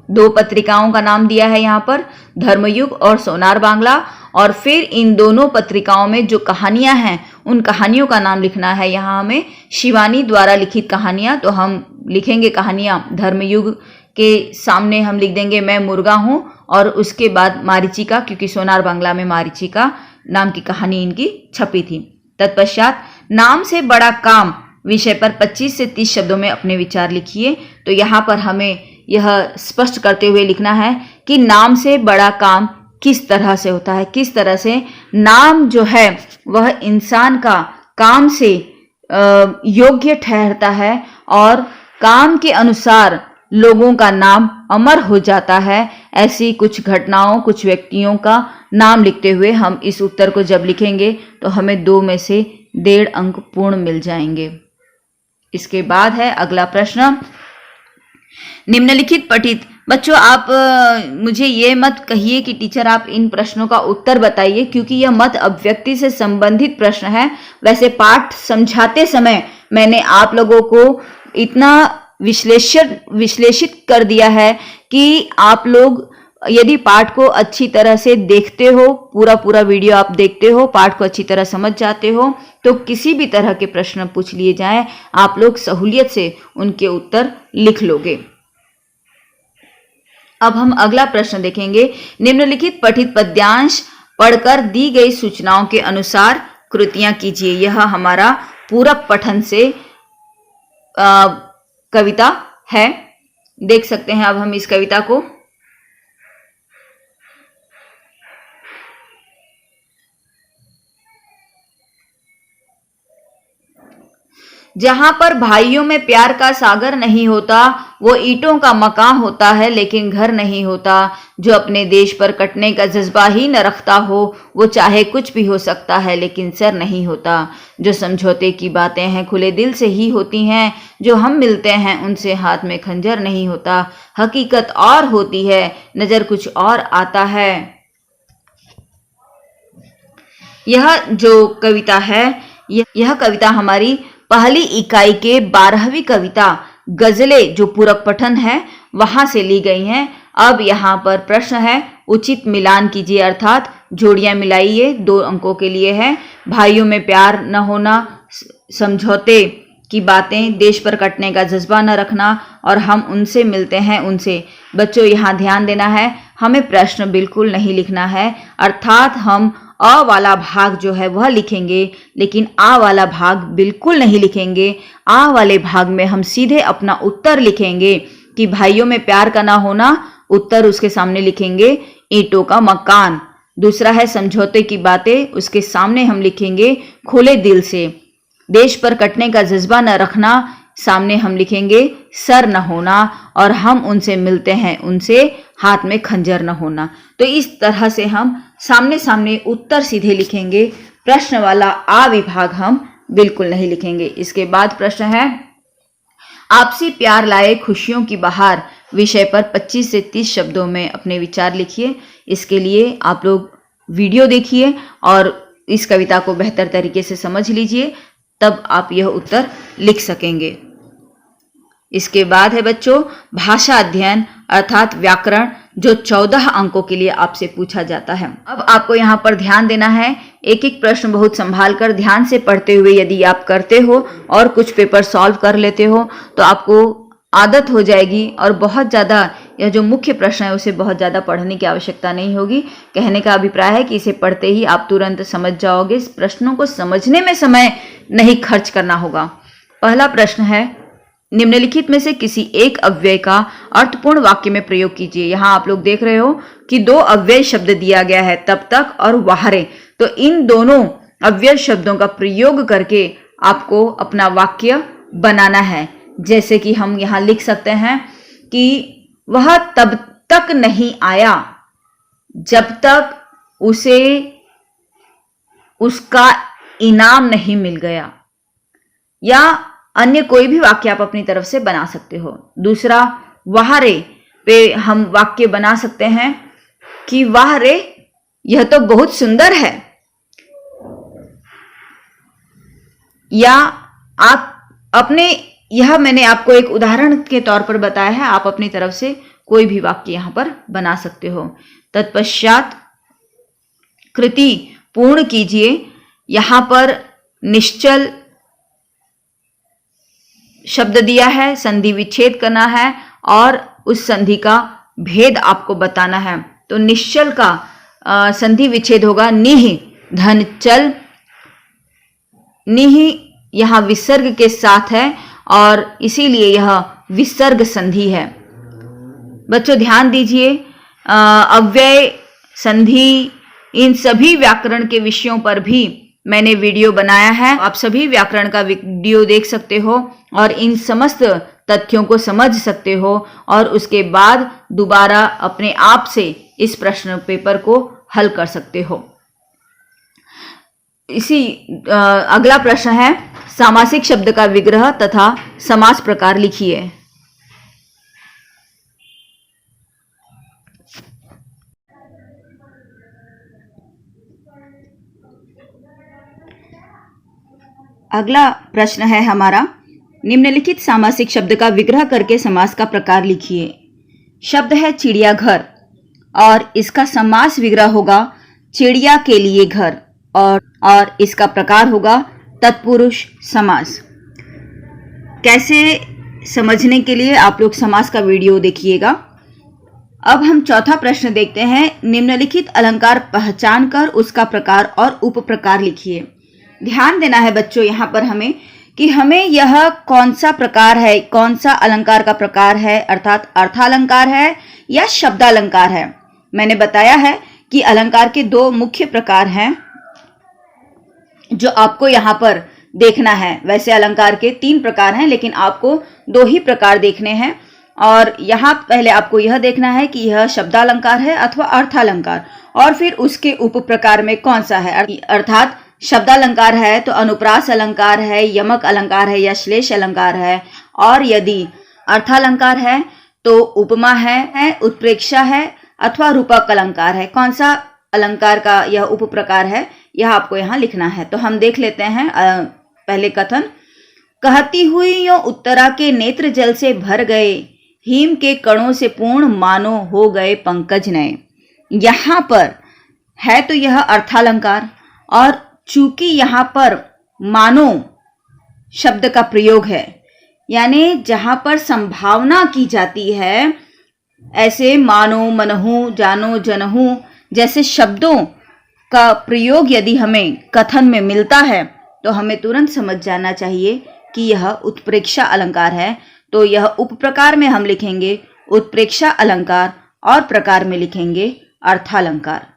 2 पत्रिकाओं का नाम दिया है यहाँ पर, धर्मयुग और सोनार बांग्ला, और फिर इन दोनों पत्रिकाओं में जो कहानियां हैं उन कहानियों का नाम लिखना है। यहाँ हमें शिवानी द्वारा लिखित कहानियां, तो हम लिखेंगे कहानियां धर्मयुग के सामने हम लिख देंगे मैं मुर्गा हूँ, और उसके बाद मारीचिका, क्योंकि सोनार बांग्ला में मारीचिका नाम की कहानी इनकी छपी थी। तत्पश्चात नाम से बड़ा काम विषय पर 25 से 30 शब्दों में अपने विचार लिखिए। तो यहाँ पर हमें यह स्पष्ट करते हुए लिखना है कि नाम से बड़ा काम किस तरह से होता है, किस तरह से नाम जो है वह इंसान का काम से योग्य ठहरता है और काम के अनुसार लोगों का नाम अमर हो जाता है। ऐसी कुछ घटनाओं, कुछ व्यक्तियों का नाम लिखते हुए हम इस उत्तर को जब लिखेंगे तो हमें 2 में से 1.5 अंक पूर्ण मिल जाएंगे। इसके बाद है अगला प्रश्न, निम्नलिखित पठित। बच्चों, आप मुझे ये मत कहिए कि टीचर आप इन प्रश्नों का उत्तर बताइए, क्योंकि यह मत अभिव्यक्ति से संबंधित प्रश्न है। वैसे पाठ समझाते समय मैंने आप लोगों को इतना विश्लेषित कर दिया है कि आप लोग यदि पाठ को अच्छी तरह से देखते हो, पूरा वीडियो आप देखते हो, पाठ को अच्छी तरह समझ जाते हो, तो किसी भी तरह के प्रश्न पूछ लिए जाएं, आप लोग सहूलियत से उनके उत्तर लिख लोगे। अब हम अगला प्रश्न देखेंगे। निम्नलिखित पठित पद्यांश पढ़कर दी गई सूचनाओं के अनुसार कृतियां कीजिए। यह हमारा पूरक पठन से कविता है। देख सकते हैं अब हम इस कविता को। जहां पर भाइयों में प्यार का सागर नहीं होता, वो ईंटों का मकान होता है लेकिन घर नहीं होता। जो अपने देश पर कटने का जज्बा ही न रखता हो, वो चाहे कुछ भी हो सकता है लेकिन सर नहीं होता। जो समझौते की बातें हैं खुले दिल से ही होती हैं, जो हम मिलते हैं उनसे हाथ में खंजर नहीं होता। हकीकत और होती है, नजर कुछ और आता है। यह जो कविता है, यह कविता हमारी पहली इकाई के 12वीं कविता गजलें जो पूरक पठन है वहां से ली गई हैं। अब यहाँ पर प्रश्न है, उचित मिलान कीजिए, अर्थात जोड़ियां मिलाइए। 2 अंकों के लिए है। भाइयों में प्यार न होना, समझौते की बातें, देश पर कटने का जज्बा न रखना, और हम उनसे मिलते हैं उनसे। बच्चों, यहाँ ध्यान देना है, हमें प्रश्न बिल्कुल नहीं लिखना है, अर्थात हम अ वाला भाग जो है वह लिखेंगे, लेकिन आ वाला भाग बिल्कुल नहीं लिखेंगे। आ वाले भाग में हम सीधे अपना उत्तर लिखेंगे कि भाइयों में प्यार का ना होना, उत्तर उसके सामने लिखेंगे ईंटों का मकान। दूसरा है समझौते की बातें, उसके सामने हम लिखेंगे खुले दिल से। देश पर कटने का जज्बा न रखना, सामने हम लिखेंगे सर न होना, और हम उनसे मिलते हैं उनसे हाथ में खंजर न होना। तो इस तरह से हम सामने सामने उत्तर सीधे लिखेंगे, प्रश्न वाला आ विभाग हम बिल्कुल नहीं लिखेंगे। इसके बाद प्रश्न है, आपसी प्यार लाए खुशियों की बहार विषय पर 25 से 30 शब्दों में अपने विचार लिखिए। इसके लिए आप लोग वीडियो देखिए और इस कविता को बेहतर तरीके से समझ लीजिए, तब आप यह उत्तर लिख सकेंगे। इसके बाद है बच्चों भाषा अध्ययन अर्थात व्याकरण, जो 14 अंकों के लिए आपसे पूछा जाता है। अब आपको यहाँ पर ध्यान देना है, एक एक प्रश्न बहुत संभाल कर ध्यान से पढ़ते हुए यदि आप करते हो और कुछ पेपर सॉल्व कर लेते हो तो आपको आदत हो जाएगी और बहुत ज़्यादा यह जो मुख्य प्रश्न है उसे बहुत ज़्यादा पढ़ने की आवश्यकता नहीं होगी। कहने का अभिप्राय है कि इसे पढ़ते ही आप तुरंत समझ जाओगे। इस प्रश्नों को समझने में समय नहीं खर्च करना होगा। पहला प्रश्न है, निम्नलिखित में से किसी एक अव्यय का अर्थपूर्ण वाक्य में प्रयोग कीजिए। यहाँ आप लोग देख रहे हो कि दो अव्यय शब्द दिया गया है, तब तक और वाहरे। तो इन दोनों अव्यय शब्दों का प्रयोग करके आपको अपना वाक्य बनाना है। जैसे कि हम यहाँ लिख सकते हैं कि वह तब तक नहीं आया जब तक उसे उसका इनाम नहीं मिल गया, या अन्य कोई भी वाक्य आप अपनी तरफ से बना सकते हो। दूसरा, वाह रे पे हम वाक्य बना सकते हैं कि वाह रे यह तो बहुत सुंदर है, या आप अपने, यह मैंने आपको एक उदाहरण के तौर पर बताया है, आप अपनी तरफ से कोई भी वाक्य यहां पर बना सकते हो। तत्पश्चात कृति पूर्ण कीजिए। यहां पर निश्चल शब्द दिया है, संधि विच्छेद करना है और उस संधि का भेद आपको बताना है। तो निश्चल का संधि विच्छेद होगा निह धन चल। निह यहां विसर्ग के साथ है और इसीलिए यह विसर्ग संधि है। बच्चों ध्यान दीजिए, अव्यय, संधि, इन सभी व्याकरण के विषयों पर भी मैंने वीडियो बनाया है। आप सभी व्याकरण का वीडियो देख सकते हो और इन समस्त तथ्यों को समझ सकते हो और उसके बाद दोबारा अपने आप से इस प्रश्न पेपर को हल कर सकते हो। अगला प्रश्न है, सामासिक शब्द का विग्रह तथा समास प्रकार लिखिए। अगला प्रश्न है हमारा, निम्नलिखित सामासिक शब्द का विग्रह करके समास का प्रकार लिखिए। शब्द है चिड़ियाघर और इसका समास विग्रह होगा चिड़िया के लिए घर, और इसका प्रकार होगा तत्पुरुष समास। कैसे समझने के लिए आप लोग समास का वीडियो देखिएगा। अब हम चौथा प्रश्न देखते हैं, निम्नलिखित अलंकार पहचान कर उसका प्रकार और उपप्रकार लिखिए। ध्यान देना है बच्चों यहाँ पर हमें कि हमें यह कौन सा प्रकार है, कौन सा अलंकार का प्रकार है, अर्थात अर्थालंकार है या शब्दालंकार है। मैंने बताया है कि अलंकार के दो मुख्य प्रकार हैं जो आपको यहाँ पर देखना है। वैसे अलंकार के 3 प्रकार हैं, लेकिन आपको 2 ही प्रकार देखने हैं। और यहाँ पहले आपको यह देखना है कि यह शब्दालंकार है अथवा अर्थालंकार, और फिर उसके उप प्रकार में कौन सा है। अर्थात शब्दालंकार है तो अनुप्रास अलंकार है, यमक अलंकार है या श्लेष अलंकार है, और यदि अर्थालंकार है तो उपमा है, उत्प्रेक्षा है अथवा रूपक अलंकार है। कौन सा अलंकार का यह उप प्रकार है यह आपको यहाँ लिखना है। तो हम देख लेते हैं पहले कथन। कहती हुई यो उत्तरा के नेत्र जल से भर गए, हिम के कणों से पूर्ण मानो हो गए पंकज नए। यहाँ पर है तो यह अर्थालंकार, और चूंकि यहाँ पर मानो शब्द का प्रयोग है, यानी जहां पर संभावना की जाती है, ऐसे मानो, मनहु, जानो, जनहु जैसे शब्दों का प्रयोग यदि हमें कथन में मिलता है तो हमें तुरंत समझ जाना चाहिए कि यह उत्प्रेक्षा अलंकार है। तो यह उप प्रकार में हम लिखेंगे उत्प्रेक्षा अलंकार और प्रकार में लिखेंगे अर्थालंकार।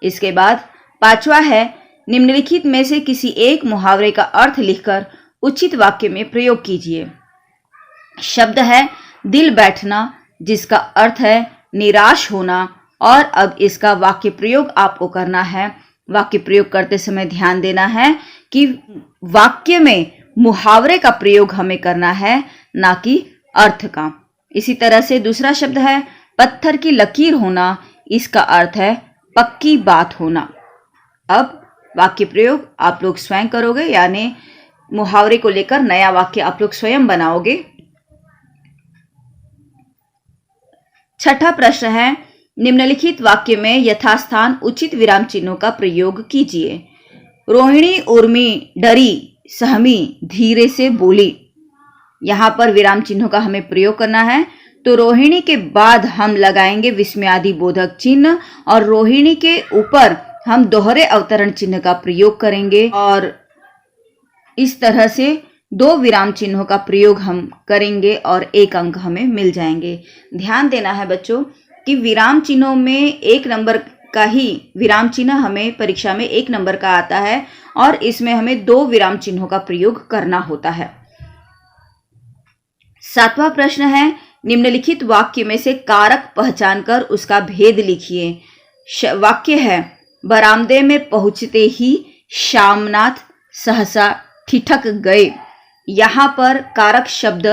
इसके बाद 5वां है, निम्नलिखित में से किसी एक मुहावरे का अर्थ लिखकर उचित वाक्य में प्रयोग कीजिए। शब्द है दिल बैठना, जिसका अर्थ है निराश होना, और अब इसका वाक्य प्रयोग आपको करना है। वाक्य प्रयोग करते समय ध्यान देना है कि वाक्य में मुहावरे का प्रयोग हमें करना है, ना कि अर्थ का। इसी तरह से दूसरा शब्द है पत्थर की लकीर होना, इसका अर्थ है पक्की बात होना। अब वाक्य प्रयोग आप लोग स्वयं करोगे, यानी मुहावरे को लेकर नया वाक्य आप लोग स्वयं बनाओगे। छठा प्रश्न है निम्नलिखित वाक्य में यथास्थान उचित विराम चिन्हों का प्रयोग कीजिए। रोहिणी उर्मी डरी सहमी धीरे से बोली। यहां पर विराम चिन्हों का हमें प्रयोग करना है। तो रोहिणी के बाद हम लगाएंगे विस्मयादि बोधक चिन्ह और रोहिणी के ऊपर हम दोहरे अवतरण चिन्ह का प्रयोग करेंगे और इस तरह से 2 विराम चिन्हों का प्रयोग हम करेंगे और 1 अंक हमें मिल जाएंगे। ध्यान देना है बच्चों कि विराम चिन्हों में 1 नंबर का ही विराम चिन्ह हमें परीक्षा में 1 नंबर का आता है और इसमें हमें 2 विराम चिन्हों का प्रयोग करना होता है। 7वां प्रश्न है निम्नलिखित वाक्य में से कारक पहचानकर उसका भेद लिखिए। वाक्य है बरामदे में पहुंचते ही श्यामनाथ सहसा ठिठक गए। यहाँ पर कारक शब्द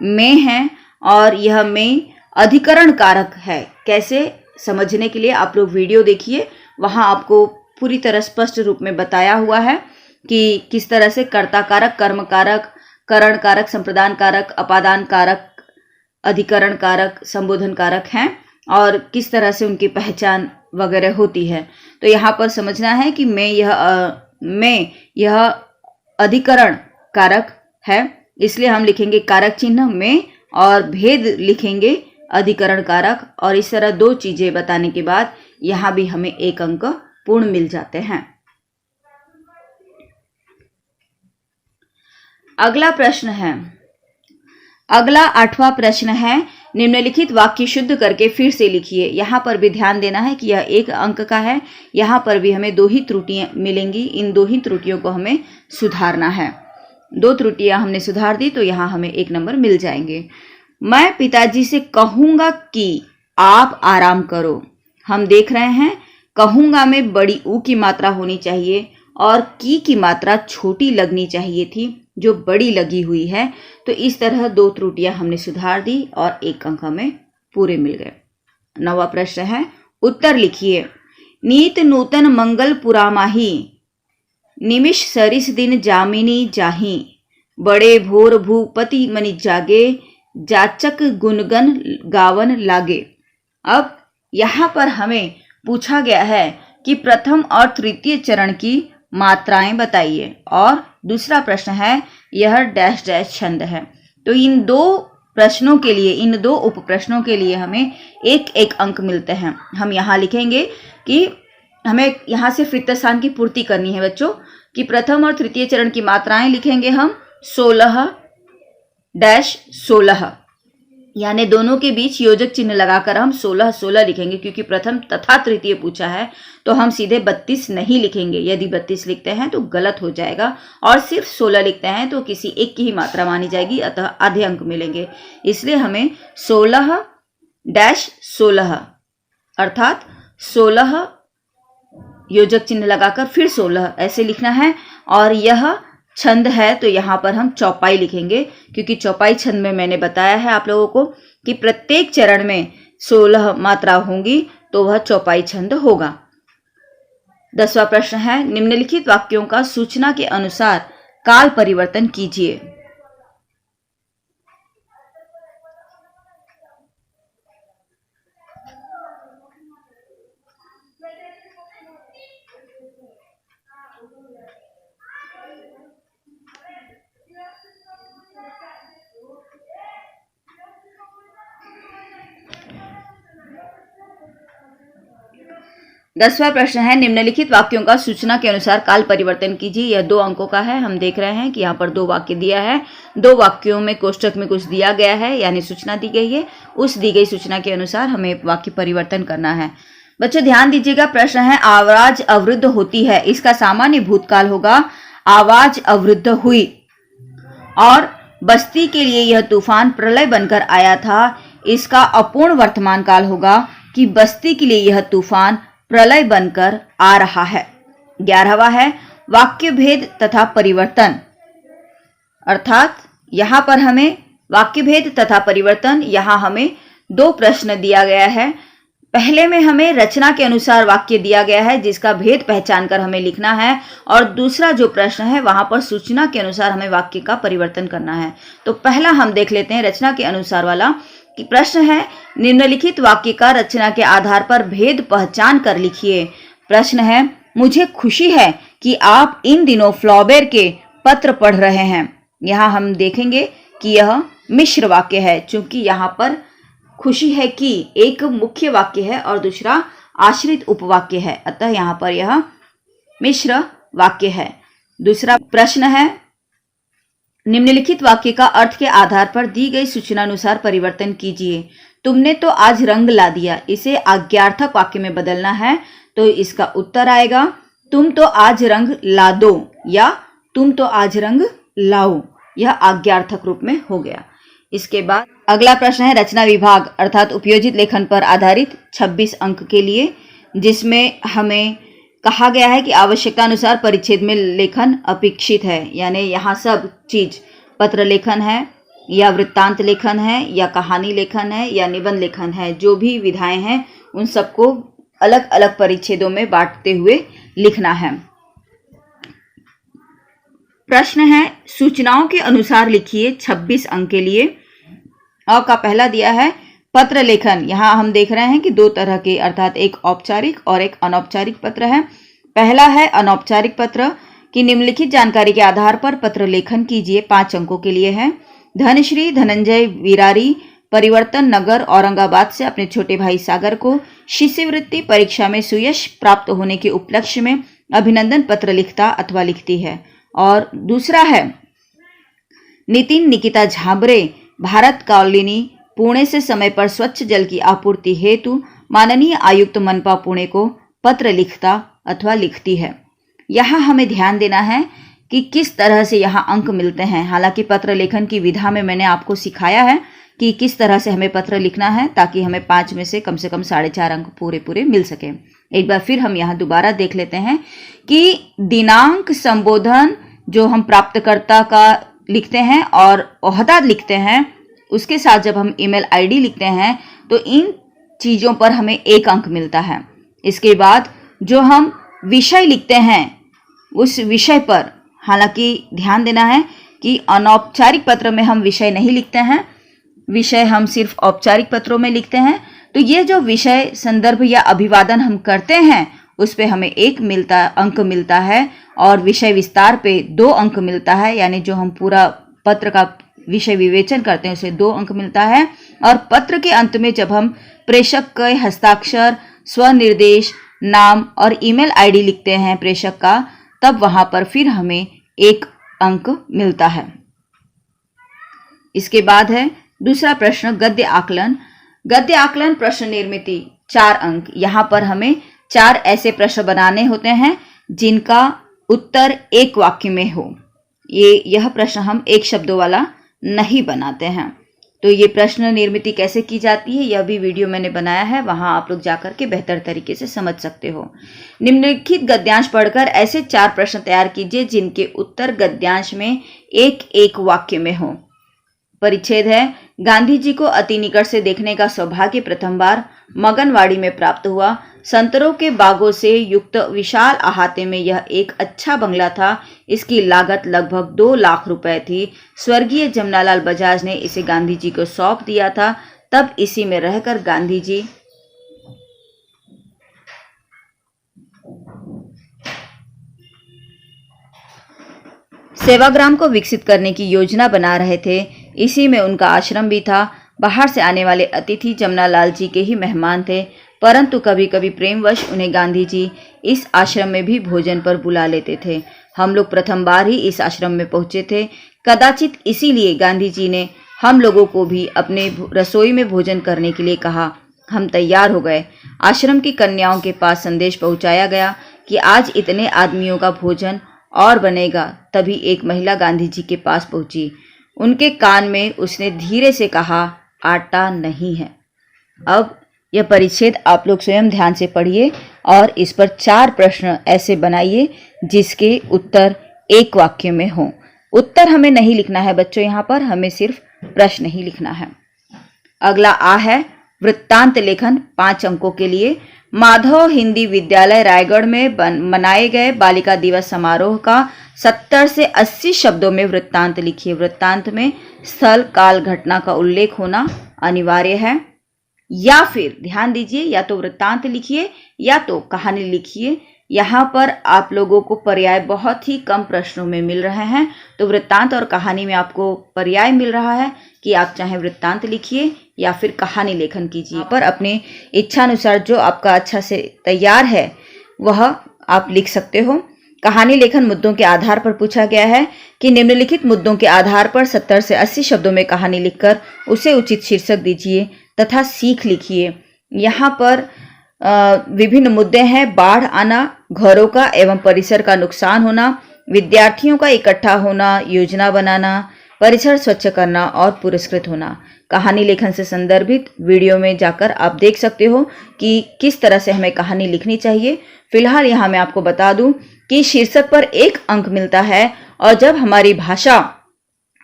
में है और यह में अधिकरण कारक है। कैसे समझने के लिए आप लोग वीडियो देखिए, वहां आपको पूरी तरह स्पष्ट रूप में बताया हुआ है कि किस तरह से कर्ता कारक, कर्म कारक, करण कारक, संप्रदान कारक, अपादान कारक, अधिकरण कारक, संबोधन कारक हैं और किस तरह से उनकी पहचान वगैरह होती है। तो यहाँ पर समझना है कि में यह अधिकरण कारक है, इसलिए हम लिखेंगे कारक चिन्ह में और भेद लिखेंगे अधिकरण कारक। और इस तरह 2 चीजें बताने के बाद यहां भी हमें 1 अंक पूर्ण मिल जाते हैं। अगला 8वां प्रश्न है निम्नलिखित वाक्य शुद्ध करके फिर से लिखिए। यहां पर भी ध्यान देना है कि यह 1 अंक का है। यहां पर भी हमें 2 ही त्रुटियां मिलेंगी। इन 2 ही त्रुटियों को हमें सुधारना है। 2 त्रुटियां हमने सुधार दी तो यहां हमें 1 नंबर मिल जाएंगे। मैं पिताजी से कहूंगा कि आप आराम करो। हम देख रहे हैं कहूंगा में बड़ी ऊ की मात्रा होनी चाहिए और की मात्रा छोटी लगनी चाहिए थी, जो बड़ी लगी हुई है। तो इस तरह 2 त्रुटियां हमने सुधार दी और 1 अंक हमें पूरे मिल गए। 9वां प्रश्न है उत्तर लिखिए। नीत नूतन मंगल पुरामाही, निमिष सरिस दिन जामिनी जाही, बड़े भोर भूपति मनि जागे, जाचक गुणगन गावन लागे। अब यहां पर हमें पूछा गया है कि प्रथम और तृतीय चरण की मात्राएं बताइए और दूसरा प्रश्न है यह डैश डैश छंद है। तो इन 2 प्रश्नों के लिए, इन 2 उप प्रश्नों के लिए हमें 1-1 अंक मिलते हैं। हम यहाँ लिखेंगे कि हमें यहाँ से रिक्त स्थान की पूर्ति करनी है बच्चों, कि प्रथम और तृतीय चरण की मात्राएं लिखेंगे हम 16-16, यानी दोनों के बीच योजक चिन्ह लगाकर हम 16-16 लिखेंगे। क्योंकि प्रथम तथा तृतीय पूछा है तो हम सीधे 32 नहीं लिखेंगे। यदि 32 लिखते हैं तो गलत हो जाएगा और सिर्फ 16 लिखते हैं तो किसी एक की ही मात्रा मानी जाएगी, अतः आधे अंक मिलेंगे। इसलिए हमें 16-16 अर्थात 16 योजक चिन्ह लगाकर फिर 16 ऐसे लिखना है। और यह छंद है तो यहाँ पर हम चौपाई लिखेंगे, क्योंकि चौपाई छंद में मैंने बताया है आप लोगों को कि प्रत्येक चरण में 16 मात्रा होंगी तो वह चौपाई छंद होगा। 10वां प्रश्न है निम्नलिखित वाक्यों का सूचना के अनुसार काल परिवर्तन कीजिए। दसवां प्रश्न है निम्नलिखित वाक्यों का सूचना के अनुसार काल परिवर्तन कीजिए। यह 2 अंकों का है। हम देख रहे हैं कि यहाँ पर 2 वाक्य दिया है, 2 वाक्यों में कोष्टक में कुछ दिया गया है, यानी सूचना दी गई है। उस दी गई सूचना के अनुसार हमें वाक्य परिवर्तन करना है। बच्चों ध्यान दीजिएगा, प्रश्न है आवाज अवरुद्ध होती है, इसका सामान्य भूतकाल होगा आवाज अवरुद्ध हुई। और बस्ती के लिए यह तूफान प्रलय बनकर आया था, इसका अपूर्ण वर्तमान काल होगा कि बस्ती के लिए यह तूफान प्रलय बनकर आ रहा है। 11वां है वाक्य भेद तथा परिवर्तन, अर्थात यहां पर हमें वाक्य भेद तथा परिवर्तन, यहां हमें 2 प्रश्न दिया गया है। पहले में हमें रचना के अनुसार वाक्य दिया गया है जिसका भेद पहचान कर हमें लिखना है, और दूसरा जो प्रश्न है वहां पर सूचना के अनुसार हमें वाक्य का परिवर्तन करना है। तो पहला हम देख लेते हैं रचना के अनुसार वाला कि प्रश्न है निम्नलिखित वाक्य का रचना के आधार पर भेद पहचान कर लिखिए। प्रश्न है मुझे खुशी है कि आप इन दिनों फ्लॉबेर के पत्र पढ़ रहे हैं। यहाँ हम देखेंगे कि यह मिश्र वाक्य है, चूंकि यहाँ पर खुशी है कि एक मुख्य वाक्य है और दूसरा आश्रित उपवाक्य है, अतः यहाँ पर यह मिश्र वाक्य है। दूसरा प्रश्न है निम्नलिखित वाक्य का अर्थ के आधार पर दी गई सूचना अनुसार परिवर्तन कीजिए। तुमने तो आज रंग ला दिया, इसे आज्ञार्थक वाक्य में बदलना है, तो इसका उत्तर आएगा तुम तो आज रंग ला दो या तुम तो आज रंग लाओ, यह आज्ञार्थक रूप में हो गया। इसके बाद अगला प्रश्न है रचना विभाग अर्थात उपयोजित लेखन पर आधारित 26 अंक के लिए, जिसमें हमें कहा गया है कि आवश्यकता अनुसार परिच्छेद में लेखन अपेक्षित है। यानी यहाँ सब चीज पत्र लेखन है या वृत्तांत लेखन है या कहानी लेखन है या निबंध लेखन है, जो भी विधाएं हैं उन सबको अलग अलग परिच्छेदों में बांटते हुए लिखना है। प्रश्न है सूचनाओं के अनुसार लिखिए 26 अंक के लिए। अ का पहला दिया है पत्र लेखन। यहाँ हम देख रहे हैं कि 2 तरह के अर्थात एक औपचारिक और एक अनौपचारिक पत्र है। पहला है अनौपचारिक पत्र कि निम्नलिखित जानकारी के आधार पर पत्र लेखन कीजिए, 5 अंकों के लिए है। धनश्री धनंजय विरारी परिवर्तन नगर औरंगाबाद से अपने छोटे भाई सागर को शिष्यवृत्ति परीक्षा में सुयश प्राप्त होने के उपलक्ष्य में अभिनंदन पत्र लिखता अथवा लिखती है। और दूसरा है नितिन निकिता झाबरे भारत कॉलोनी पुणे से समय पर स्वच्छ जल की आपूर्ति हेतु माननीय आयुक्त मनपा पुणे को पत्र लिखता अथवा लिखती है। यहाँ हमें ध्यान देना है कि किस तरह से यहाँ अंक मिलते हैं। हालांकि पत्र लेखन की विधा में मैंने आपको सिखाया है कि किस तरह से हमें पत्र लिखना है ताकि हमें 5 में से कम 4.5 अंक पूरे मिल सके। एक बार फिर हम यहाँ दोबारा देख लेते हैं कि दिनांक संबोधन जो हम प्राप्तकर्ता का लिखते हैं और ओहदा लिखते हैं, उसके साथ जब हम ईमेल आईडी लिखते हैं तो इन चीज़ों पर हमें 1 अंक मिलता है। इसके बाद जो हम विषय लिखते हैं उस विषय पर, हालांकि ध्यान देना है कि अनौपचारिक पत्र में हम विषय नहीं लिखते हैं, विषय हम सिर्फ औपचारिक पत्रों में लिखते हैं। तो ये जो विषय संदर्भ या अभिवादन हम करते हैं उस पे हमें 1 अंक मिलता है और विषय विस्तार पे 2 अंक मिलता है। यानी जो हम पूरा पत्र का विषय विवेचन करते हैं उसे 2 अंक मिलता है। और पत्र के अंत में जब हम प्रेषक के हस्ताक्षर, स्वनिर्देश, नाम और ईमेल आईडी लिखते हैं प्रेषक का, तब वहां पर फिर हमें 1 अंक मिलता है। इसके बाद है दूसरा प्रश्न गद्य आकलन। गद्य आकलन प्रश्न निर्मिति 4 अंक। यहाँ पर हमें 4 ऐसे प्रश्न बनाने होते हैं जिनका उत्तर 1 वाक्य में हो। यह प्रश्न हम 1 शब्दों वाला नहीं बनाते हैं। तो ये प्रश्न निर्मिति कैसे की जाती है यह भी वीडियो मैंने बनाया है, वहां आप लोग जाकर के बेहतर तरीके से समझ सकते हो। निम्नलिखित गद्यांश पढ़कर ऐसे 4 प्रश्न तैयार कीजिए जिनके उत्तर गद्यांश में 1 वाक्य में हो। परिच्छेद है गांधी जी को अति निकट से देखने का सौभाग्य प्रथम बार मगनवाड़ी में प्राप्त हुआ। संतरों के बागों से युक्त विशाल अहाते में यह एक अच्छा बंगला था। इसकी लागत लगभग 2 लाख रुपए थी। स्वर्गीय जमनालाल बजाज ने इसे गांधी जी को सौंप दिया था। तब इसी में रहकर गांधी जी सेवाग्राम को विकसित करने की योजना बना रहे थे। इसी में उनका आश्रम भी था। बाहर से आने वाले अतिथि जमनालाल जी के ही मेहमान थे, परंतु कभी कभी प्रेमवश उन्हें गांधी जी इस आश्रम में भी भोजन पर बुला लेते थे। हम लोग प्रथम बार ही इस आश्रम में पहुंचे थे। कदाचित इसीलिए गांधी जी ने हम लोगों को भी अपने रसोई में भोजन करने के लिए कहा। हम तैयार हो गए। आश्रम की कन्याओं के पास संदेश पहुंचाया गया कि आज इतने आदमियों का भोजन और बनेगा। तभी एक महिला गांधी जी के पास पहुंची। उनके कान में उसने धीरे से कहा, आटा नहीं है। अब यह परिच्छेद आप लोग स्वयं ध्यान से पढ़िए और इस पर 4 प्रश्न ऐसे बनाइए जिसके उत्तर एक वाक्य में हों। उत्तर हमें नहीं लिखना है बच्चों, यहाँ पर हमें सिर्फ प्रश्न ही लिखना है। अगला आ है वृत्तांत लेखन 5 अंकों के लिए। माधव हिंदी विद्यालय रायगढ़ में मनाए गए बालिका दिवस समारोह का 70 से 80 शब्दों में वृत्तांत लिखिए। वृत्तांत में स्थल, काल, घटना का उल्लेख होना अनिवार्य है। या फिर ध्यान दीजिए, या तो वृत्तांत लिखिए या तो कहानी लिखिए। यहाँ पर आप लोगों को पर्याय बहुत ही कम प्रश्नों में मिल रहे हैं, तो वृत्तांत और कहानी में आपको पर्याय मिल रहा है कि आप चाहे वृत्तांत लिखिए या फिर कहानी लेखन कीजिए। पर अपनी इच्छा अनुसार जो आपका अच्छा से तैयार है वह आप लिख सकते हो। कहानी लेखन मुद्दों के आधार पर पूछा गया है कि निम्नलिखित मुद्दों के आधार पर 70 से 80 शब्दों में कहानी लिखकर उसे उचित शीर्षक दीजिए तथा सीख लिखिए। यहाँ पर विभिन्न मुद्दे हैं। बाढ़ आना, घरों का एवं परिसर का नुकसान होना, विद्यार्थियों का इकट्ठा होना, योजना बनाना, परिसर स्वच्छ करना और पुरस्कृत होना। कहानी लेखन से संदर्भित वीडियो में जाकर आप देख सकते हो कि किस तरह से हमें कहानी लिखनी चाहिए। फिलहाल यहाँ मैं आपको बता दूं कि शीर्षक पर 1 अंक मिलता है और जब हमारी भाषा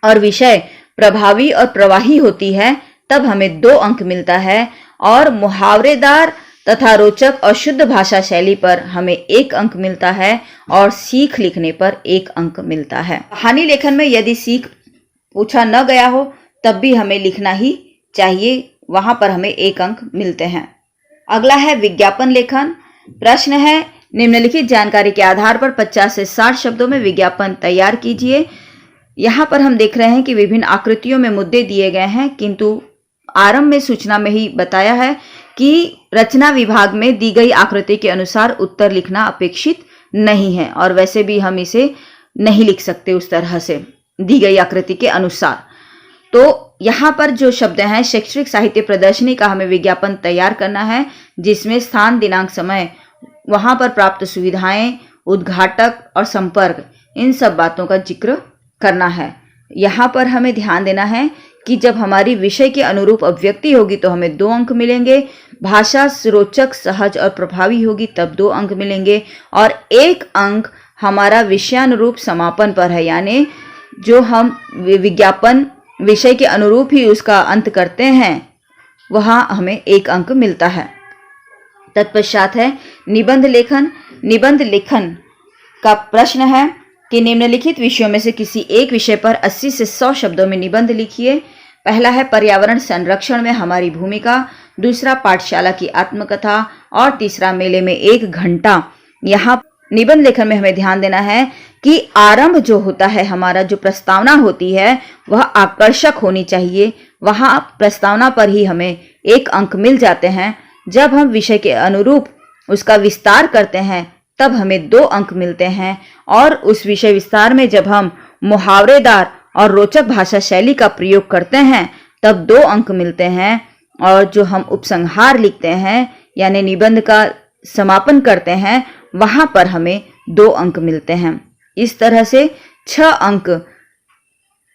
और विषय प्रभावी और प्रवाही होती है तब हमें 2 अंक मिलता है और मुहावरेदार तथा रोचक और शुद्ध भाषा शैली पर हमें 1 अंक मिलता है और सीख लिखने पर 1 अंक मिलता है। कहानी लेखन में यदि सीख पूछा न गया हो तब भी हमें लिखना ही चाहिए, वहां पर हमें 1 अंक मिलते हैं। अगला है विज्ञापन लेखन। प्रश्न है, निम्नलिखित जानकारी के आधार पर 50 से 60 शब्दों में विज्ञापन तैयार कीजिए। यहाँ पर हम देख रहे हैं कि विभिन्न आकृतियों में मुद्दे दिए गए हैं, किंतु आरंभ में सूचना में ही बताया है कि रचना विभाग में दी गई आकृति के अनुसार उत्तर लिखना अपेक्षित नहीं है और वैसे भी हम इसे नहीं लिख सकते उस तरह से दी गई आकृति के अनुसार। तो यहाँ पर जो शब्द हैं, शैक्षणिक साहित्य प्रदर्शनी का हमें विज्ञापन तैयार करना है जिसमें स्थान, दिनांक, समय, वहां पर प्राप्त सुविधाएं, उद्घाटक और संपर्क, इन सब बातों का जिक्र करना है। यहाँ पर हमें ध्यान देना है कि जब हमारी विषय के अनुरूप अभिव्यक्ति होगी तो हमें 2 अंक मिलेंगे, भाषा रोचक, सहज और प्रभावी होगी तब 2 अंक मिलेंगे और 1 अंक हमारा विषयानुरूप समापन पर है, यानी जो हम विज्ञापन विषय के अनुरूप ही उसका अंत करते हैं वहां हमें 1 अंक मिलता है। तत्पश्चात है निबंध लेखन। निबंध लेखन का प्रश्न है कि निम्नलिखित विषयों में से किसी एक विषय पर 80 से 100 शब्दों में निबंध लिखिए। पहला है पर्यावरण संरक्षण में हमारी भूमिका, दूसरा पाठशाला की आत्मकथा और तीसरा मेले में 1 घंटा। यहाँ निबंध लेखन में हमें ध्यान देना है कि आरंभ जो होता है, हमारा जो प्रस्तावना होती है वह आकर्षक होनी चाहिए। वहां प्रस्तावना पर ही हमें 1 अंक मिल जाते हैं। जब हम विषय के अनुरूप उसका विस्तार करते हैं तब हमें 2 अंक मिलते हैं और उस विषय विस्तार में जब हम मुहावरेदार और रोचक भाषा शैली का प्रयोग करते हैं तब 2 अंक मिलते हैं और जो हम उपसंहार लिखते हैं यानी निबंध का समापन करते हैं वहां पर हमें 2 अंक मिलते हैं। इस तरह से 6 अंक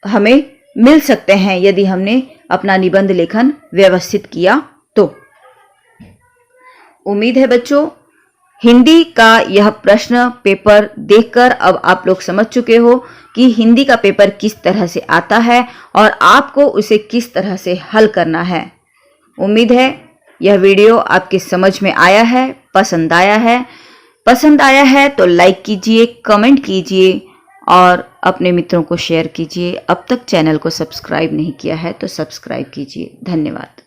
हमें मिल सकते हैं यदि हमने अपना निबंध लेखन व्यवस्थित किया तो। उम्मीद है बच्चों हिंदी का यह प्रश्न पेपर देखकर अब आप लोग समझ चुके हो कि हिंदी का पेपर किस तरह से आता है और आपको उसे किस तरह से हल करना है। उम्मीद है यह वीडियो आपकी समझ में आया है, पसंद आया है। पसंद आया है तो लाइक कीजिए, कमेंट कीजिए और अपने मित्रों को शेयर कीजिए। अब तक चैनल को सब्सक्राइब नहीं किया है तो सब्सक्राइब कीजिए। धन्यवाद।